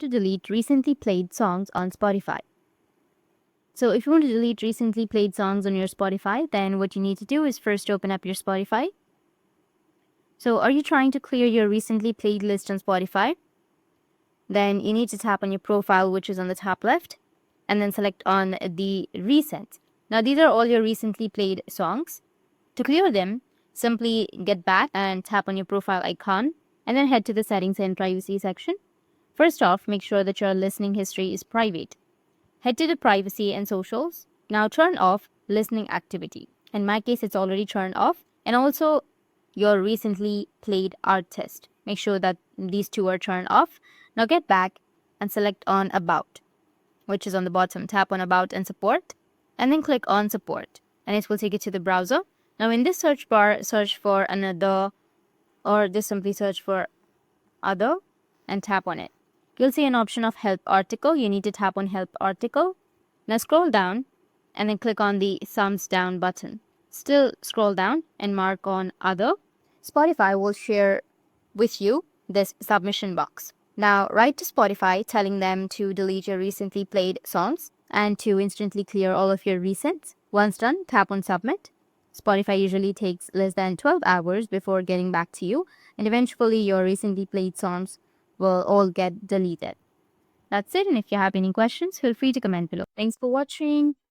to delete recently played songs on Spotify. So if you want to delete recently played songs on your Spotify, then what you need to do is first open up your Spotify. So are you trying to clear your recently played list on Spotify? Then you need to tap on your profile, which is on the top left, and then select on the recent. Now these are all your recently played songs. To clear them, simply get back and tap on your profile icon, and then head to the settings and privacy section. First off, make sure that your listening history is private. Head to the privacy and socials. Now turn off listening activity. In my case, it's already turned off. And also your recently played artist. Make sure that these two are turned off. Now get back and select on about, which is on the bottom. Tap on about and support, and then click on support, and it will take you to the browser. Now in this search bar, search for another, or just simply search for other and tap on it. You'll see an option of help article. You need to tap on help article. Now scroll down and then click on the thumbs down button. Still scroll down and mark on other. Spotify will share with you this submission box. Now write to Spotify telling them to delete your recently played songs and to instantly clear all of your recents. Once done, tap on submit. Spotify usually takes less than 12 hours before getting back to you, and eventually your recently played songs will all get deleted. That's it, and if you have any questions, feel free to comment below. Thanks for watching.